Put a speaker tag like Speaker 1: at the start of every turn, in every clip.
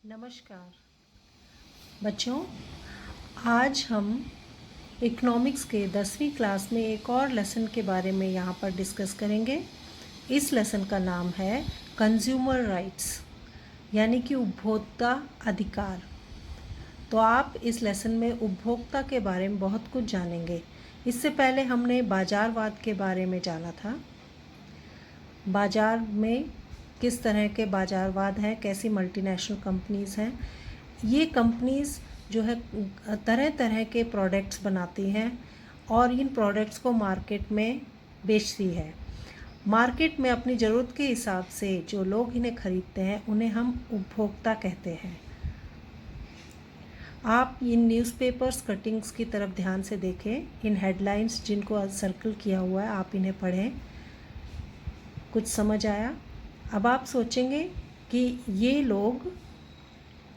Speaker 1: नमस्कार बच्चों, आज हम इकोनॉमिक्स के 10वीं क्लास में एक और लेसन के बारे में यहाँ पर डिस्कस करेंगे। इस लेसन का नाम है कंज्यूमर राइट्स, यानी कि उपभोक्ता अधिकार। तो आप इस लेसन में उपभोक्ता के बारे में बहुत कुछ जानेंगे। इससे पहले हमने बाजारवाद के बारे में जाना था। बाजार में किस तरह के बाजारवाद हैं, कैसी मल्टीनेशनल कंपनीज़ हैं। ये कंपनीज़ जो है तरह तरह के प्रोडक्ट्स बनाती हैं और इन प्रोडक्ट्स को मार्केट में बेचती है। मार्केट में अपनी ज़रूरत के हिसाब से जो लोग इन्हें खरीदते हैं उन्हें हम उपभोक्ता कहते हैं। आप इन न्यूज़पेपर्स कटिंग्स की तरफ ध्यान से देखें। इन हेडलाइंस जिनको सर्कल किया हुआ है आप इन्हें पढ़ें। कुछ समझ आया? अब आप सोचेंगे कि ये लोग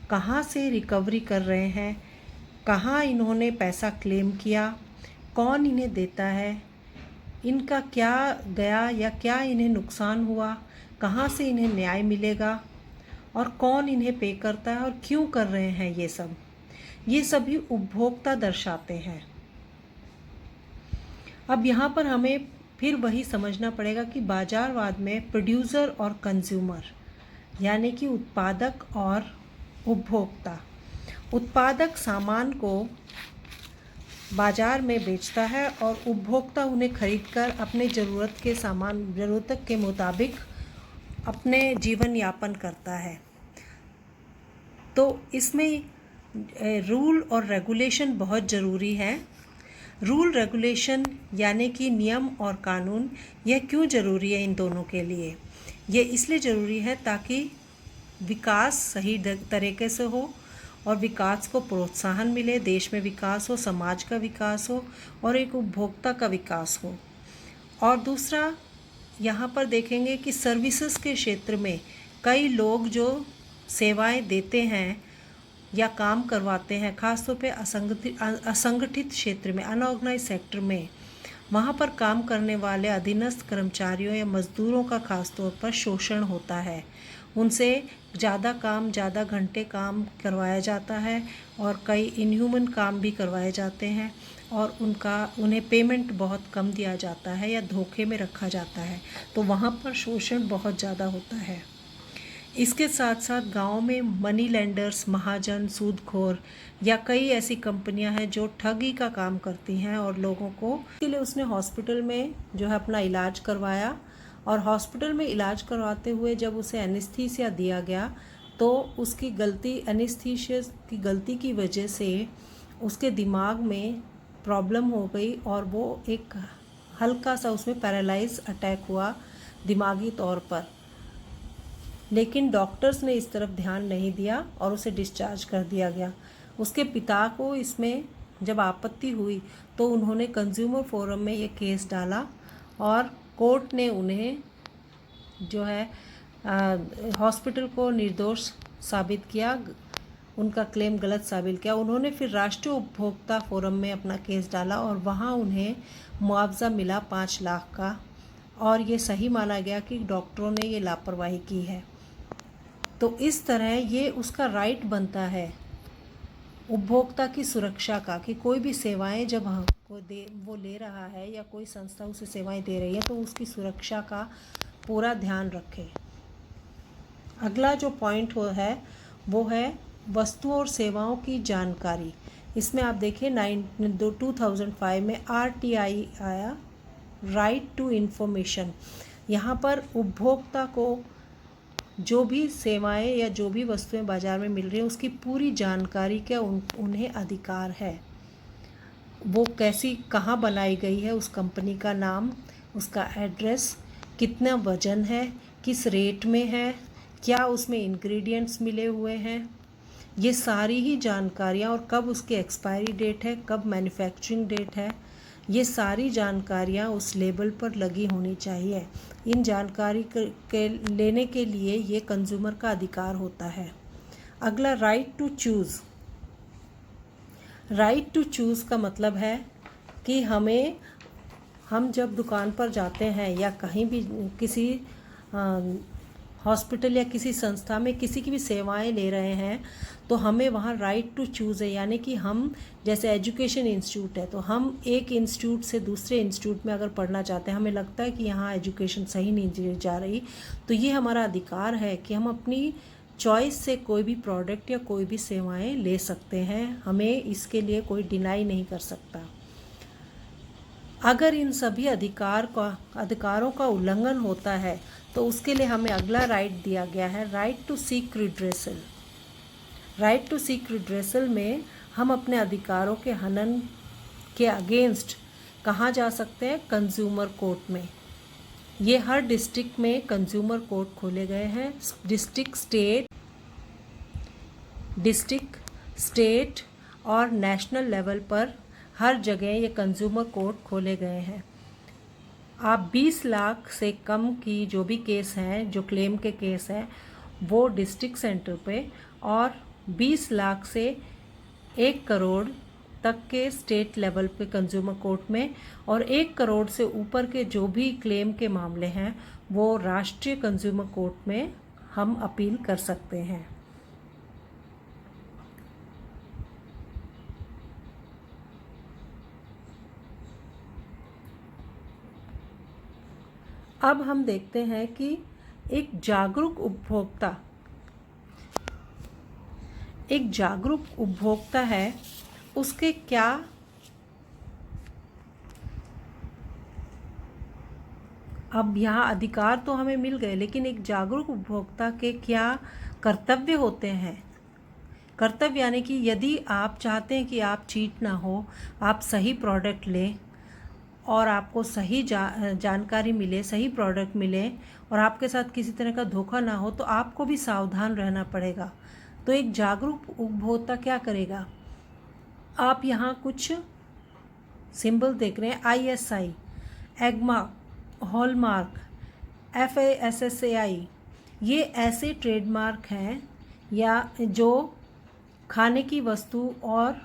Speaker 1: कहाँ से रिकवरी कर रहे हैं, कहाँ इन्होंने पैसा क्लेम किया, कौन इन्हें देता है, इनका क्या गया या क्या इन्हें नुकसान हुआ, कहाँ से इन्हें न्याय मिलेगा और कौन इन्हें पे करता है और क्यों कर रहे हैं। ये सभी उपभोक्ता दर्शाते हैं। अब यहाँ पर हमें फिर वही समझना पड़ेगा कि बाजारवाद में प्रोड्यूसर और कंज्यूमर, यानी कि उत्पादक और उपभोक्ता। उत्पादक सामान को बाजार में बेचता है और उपभोक्ता उन्हें खरीदकर अपने ज़रूरत के मुताबिक अपने जीवन यापन करता है। तो इसमें रूल और रेगुलेशन बहुत ज़रूरी है। रूल रेगुलेशन यानी कि नियम और कानून, यह क्यों ज़रूरी है इन दोनों के लिए? ये इसलिए ज़रूरी है ताकि विकास सही तरीके से हो और विकास को प्रोत्साहन मिले, देश में विकास हो, समाज का विकास हो और एक उपभोक्ता का विकास हो। और दूसरा, यहाँ पर देखेंगे कि सर्विसेज के क्षेत्र में कई लोग जो सेवाएं देते हैं या काम करवाते हैं, ख़ासतौर पे असंगठित क्षेत्र में, अनऑर्गेनाइज सेक्टर में, वहाँ पर काम करने वाले अधीनस्थ कर्मचारियों या मज़दूरों का ख़ासतौर पर शोषण होता है। उनसे ज़्यादा घंटे काम करवाया जाता है और कई इनह्यूमन काम भी करवाए जाते हैं और उन्हें पेमेंट बहुत कम दिया जाता है या धोखे में रखा जाता है। तो वहाँ पर शोषण बहुत ज़्यादा होता है। इसके साथ साथ गांव में मनी लेंडर्स, महाजन, सूदखोर या कई ऐसी कंपनियां हैं जो ठगी का काम करती हैं और लोगों को, के लिए उसने हॉस्पिटल में जो है अपना इलाज करवाया और हॉस्पिटल में इलाज करवाते हुए जब उसे एनेस्थीसिया दिया गया तो उसकी एनेस्थीसिया की गलती की वजह से उसके दिमाग में प्रॉब्लम हो गई और वो एक हल्का सा उसमें पैरालाइज अटैक हुआ दिमागी तौर पर। लेकिन डॉक्टर्स ने इस तरफ ध्यान नहीं दिया और उसे डिस्चार्ज कर दिया गया। उसके पिता को इसमें जब आपत्ति हुई तो उन्होंने कंज्यूमर फोरम में ये केस डाला और कोर्ट ने उन्हें जो है हॉस्पिटल को निर्दोष साबित किया, उनका क्लेम गलत साबित किया। उन्होंने फिर राष्ट्रीय उपभोक्ता फोरम में अपना केस डाला और वहाँ उन्हें मुआवजा मिला 5 लाख का और ये सही माना गया कि डॉक्टरों ने ये लापरवाही की है। तो इस तरह ये उसका राइट बनता है उपभोक्ता की सुरक्षा का कि कोई भी सेवाएं जब वो ले रहा है या कोई संस्था उसे सेवाएं दे रही है तो उसकी सुरक्षा का पूरा ध्यान रखे। अगला जो पॉइंट वो है वस्तुओं और सेवाओं की जानकारी। इसमें आप देखिए 2005 में RTI आया, राइट टू इन्फॉर्मेशन। यहाँ पर उपभोक्ता को जो भी सेवाएं या जो भी वस्तुएं बाज़ार में मिल रही हैं उसकी पूरी जानकारी का उन्हें अधिकार है। वो कहाँ बनाई गई है, उस कंपनी का नाम, उसका एड्रेस, कितना वज़न है, किस रेट में है, क्या उसमें इंग्रेडिएंट्स मिले हुए हैं, ये सारी ही जानकारियाँ, और कब उसकी एक्सपायरी डेट है, कब मैन्युफैक्चरिंग डेट है, ये सारी जानकारियाँ उस लेबल पर लगी होनी चाहिए। इन जानकारी के लेने के लिए ये कंज्यूमर का अधिकार होता है। अगला right to choose. Right to choose का मतलब है कि हम जब दुकान पर जाते हैं या कहीं भी किसी हॉस्पिटल या किसी संस्था में किसी की भी सेवाएं ले रहे हैं तो हमें वहाँ राइट टू चूज़ है, यानी कि हम जैसे एजुकेशन इंस्टीट्यूट है तो हम एक इंस्टीट्यूट से दूसरे इंस्टीट्यूट में अगर पढ़ना चाहते हैं, हमें लगता है कि यहाँ एजुकेशन सही नहीं जा रही, तो ये हमारा अधिकार है कि हम अपनी चॉइस से कोई भी प्रोडक्ट या कोई भी सेवाएं ले सकते हैं। हमें इसके लिए कोई डिनाई नहीं कर सकता। अगर इन सभी अधिकारों का उल्लंघन होता है तो उसके लिए हमें अगला राइट दिया गया है, right to seek redressal. Right to seek redressal में हम अपने अधिकारों के हनन के अगेंस्ट कहाँ जा सकते हैं? कंज्यूमर कोर्ट में। ये हर डिस्ट्रिक्ट में कंज्यूमर कोर्ट खोले गए हैं। डिस्ट्रिक्ट, स्टेट और नेशनल लेवल पर हर जगह ये कंज्यूमर कोर्ट खोले गए हैं। आप 20 लाख से कम की जो भी केस हैं, जो क्लेम के केस हैं, वो डिस्ट्रिक्ट सेंटर पे, और 20 लाख से 1 करोड़ तक के स्टेट लेवल पे कंज्यूमर कोर्ट में, और 1 करोड़ से ऊपर के जो भी क्लेम के मामले हैं वो राष्ट्रीय कंज्यूमर कोर्ट में हम अपील कर सकते हैं। अब हम देखते हैं कि एक जागरूक उपभोक्ता है, उसके क्या अब यहाँ अधिकार तो हमें मिल गए, लेकिन एक जागरूक उपभोक्ता के क्या कर्तव्य होते हैं। कर्तव्य यानी कि यदि आप चाहते हैं कि आप चीट ना हो, आप सही प्रोडक्ट लें और आपको सही जानकारी मिले, सही प्रोडक्ट मिले और आपके साथ किसी तरह का धोखा ना हो, तो आपको भी सावधान रहना पड़ेगा। तो एक जागरूक उपभोक्ता क्या करेगा? आप यहाँ कुछ सिंबल देख रहे हैं, ISI, एग्मा, हॉलमार्क, FSSAI, ये ऐसे ट्रेडमार्क हैं या जो खाने की वस्तु और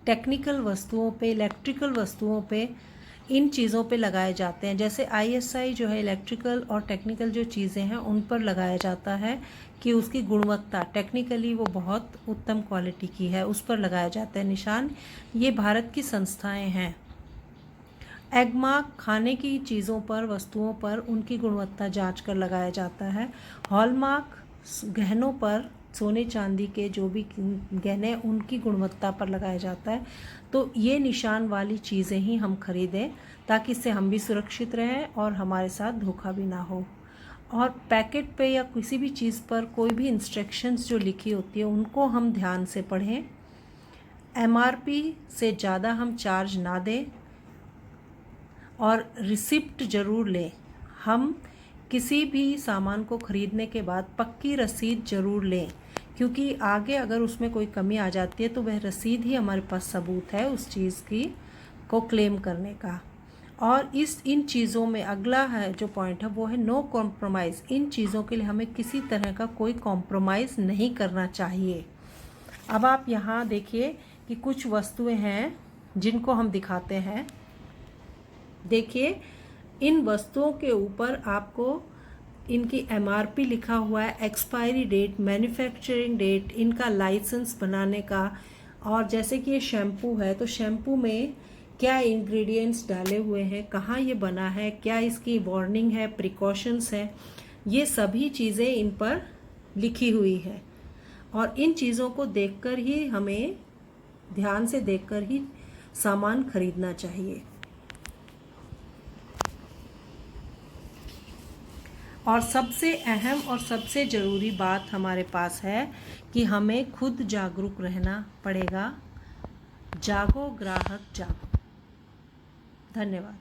Speaker 1: टेक्निकल वस्तुओं पे, इलेक्ट्रिकल वस्तुओं पे, इन चीज़ों पे लगाए जाते हैं। जैसे ISI जो है इलेक्ट्रिकल और टेक्निकल जो चीज़ें हैं उन पर लगाया जाता है कि उसकी गुणवत्ता टेक्निकली वो बहुत उत्तम क्वालिटी की है, उस पर लगाया जाता है निशान। ये भारत की संस्थाएं हैं। एग्मा खाने की चीज़ों पर, वस्तुओं पर उनकी गुणवत्ता जांच कर लगाया जाता है। हॉलमार्क गहनों पर, सोने चांदी के जो भी गहने उनकी गुणवत्ता पर लगाया जाता है। तो ये निशान वाली चीज़ें ही हम खरीदें ताकि इससे हम भी सुरक्षित रहें और हमारे साथ धोखा भी ना हो। और पैकेट पे या किसी भी चीज़ पर कोई भी इंस्ट्रक्शंस जो लिखी होती है उनको हम ध्यान से पढ़ें। MRP से ज़्यादा हम चार्ज ना दें और रिसिप्ट ज़रूर लें। हम किसी भी सामान को ख़रीदने के बाद पक्की रसीद ज़रूर लें, क्योंकि आगे अगर उसमें कोई कमी आ जाती है तो वह रसीद ही हमारे पास सबूत है उस चीज़ की को क्लेम करने का। और इन चीज़ों में अगला है जो पॉइंट है वो है नो कॉम्प्रोमाइज़। इन चीज़ों के लिए हमें किसी तरह का कोई कॉम्प्रोमाइज़ नहीं करना चाहिए। अब आप यहाँ देखिए कि कुछ वस्तुएं हैं जिनको हम दिखाते हैं। देखिए, इन वस्तुओं के ऊपर आपको इनकी MRP लिखा हुआ है, एक्सपायरी डेट, मैन्युफैक्चरिंग डेट, इनका लाइसेंस बनाने का, और जैसे कि ये शैम्पू है तो शैम्पू में क्या इंग्रेडिएंट्स डाले हुए हैं, कहाँ ये बना है, क्या इसकी वार्निंग है, प्रिकॉशंस है, ये सभी चीज़ें इन पर लिखी हुई है। और इन चीज़ों को देखकर ही हमें ध्यान से देखकर ही सामान खरीदना चाहिए। और सबसे अहम और सबसे ज़रूरी बात हमारे पास है कि हमें खुद जागरूक रहना पड़ेगा। जागो ग्राहक जागो। धन्यवाद।